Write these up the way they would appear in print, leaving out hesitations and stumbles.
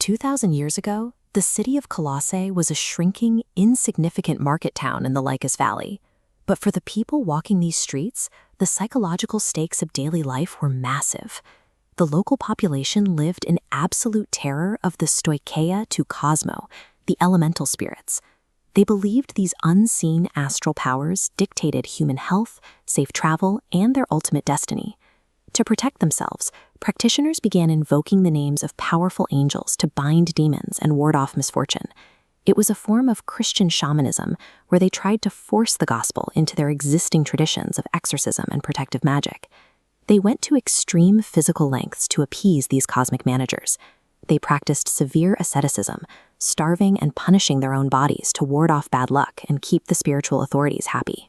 2,000 years ago, the city of Colossae was a shrinking, insignificant market town in the Lycus Valley. But for the people walking these streets, the psychological stakes of daily life were massive. The local population lived in absolute terror of the stoicheia to cosmo, the elemental spirits. They believed these unseen astral powers dictated human health, safe travel, and their ultimate destiny. To protect themselves, practitioners began invoking the names of powerful angels to bind demons and ward off misfortune. It was a form of Christian shamanism where they tried to force the gospel into their existing traditions of exorcism and protective magic. They went to extreme physical lengths to appease these cosmic managers. They practiced severe asceticism, starving and punishing their own bodies to ward off bad luck and keep the spiritual authorities happy.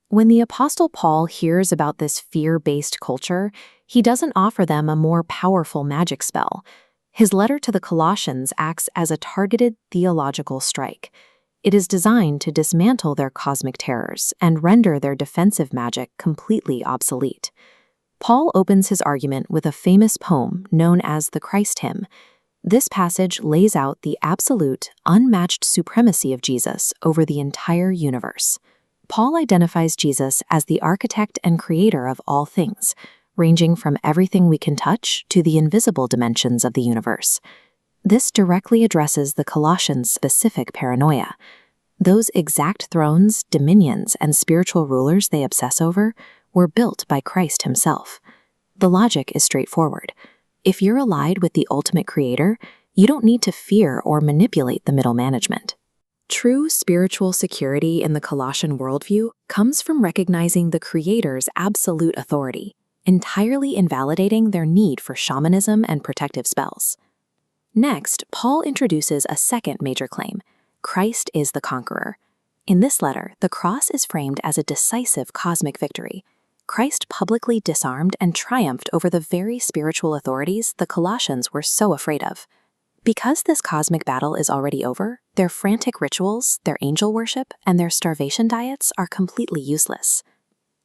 When the Apostle Paul hears about this fear-based culture, he doesn't offer them a more powerful magic spell. His letter to the Colossians acts as a targeted theological strike. It is designed to dismantle their cosmic terrors and render their defensive magic completely obsolete. Paul opens his argument with a famous poem known as the Christ Hymn. This passage lays out the absolute, unmatched supremacy of Jesus over the entire universe. Paul identifies Jesus as the architect and creator of all things, ranging from everything we can touch to the invisible dimensions of the universe. This directly addresses the Colossians' specific paranoia. Those exact thrones, dominions, and spiritual rulers they obsess over were built by Christ himself. The logic is straightforward. If you're allied with the ultimate creator, you don't need to fear or manipulate the middle management. True spiritual security in the Colossian worldview comes from recognizing the Creator's absolute authority, entirely invalidating their need for shamanism and protective spells. Next, Paul introduces a second major claim: Christ is the conqueror. In this letter, the cross is framed as a decisive cosmic victory. Christ publicly disarmed and triumphed over the very spiritual authorities the Colossians were so afraid of. Because this cosmic battle is already over, their frantic rituals, their angel worship, and their starvation diets are completely useless.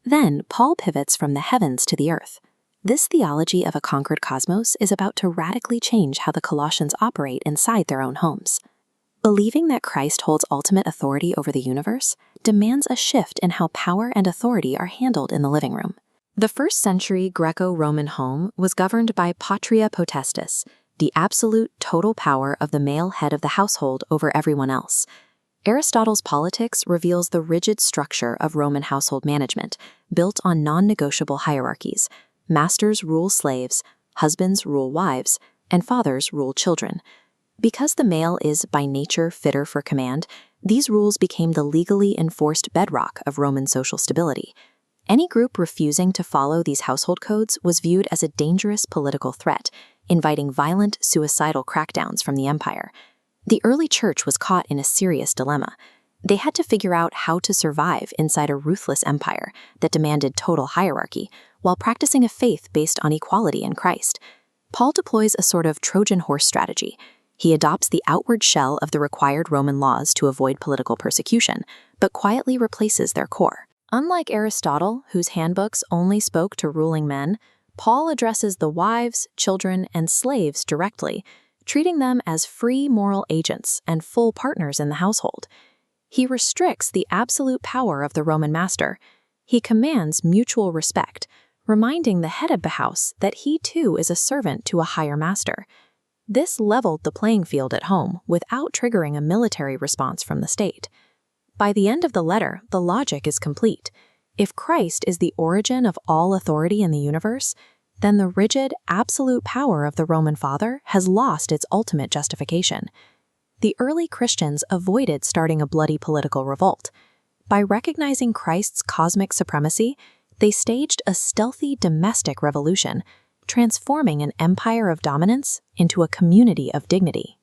Then, Paul pivots from the heavens to the earth. This theology of a conquered cosmos is about to radically change how the Colossians operate inside their own homes. Believing that Christ holds ultimate authority over the universe demands a shift in how power and authority are handled in the living room. The first-century Greco-Roman home was governed by patria potestas, the absolute total power of the male head of the household over everyone else. Aristotle's Politics reveals the rigid structure of Roman household management, built on non-negotiable hierarchies. Masters rule slaves, husbands rule wives, and fathers rule children. Because the male is by nature fitter for command, these rules became the legally enforced bedrock of Roman social stability. Any group refusing to follow these household codes was viewed as a dangerous political threat, inviting violent, suicidal crackdowns from the empire. The early church was caught in a serious dilemma. They had to figure out how to survive inside a ruthless empire that demanded total hierarchy, while practicing a faith based on equality in Christ. Paul deploys a sort of Trojan horse strategy. He adopts the outward shell of the required Roman laws to avoid political persecution, but quietly replaces their core. Unlike Aristotle, whose handbooks only spoke to ruling men, Paul addresses the wives, children, and slaves directly, treating them as free moral agents and full partners in the household. He restricts the absolute power of the Roman master. He commands mutual respect, reminding the head of the house that he too is a servant to a higher master. This leveled the playing field at home without triggering a military response from the state. By the end of the letter, the logic is complete. If Christ is the origin of all authority in the universe, then the rigid, absolute power of the Roman Father has lost its ultimate justification. The early Christians avoided starting a bloody political revolt. By recognizing Christ's cosmic supremacy, they staged a stealthy domestic revolution, transforming an empire of dominance into a community of dignity.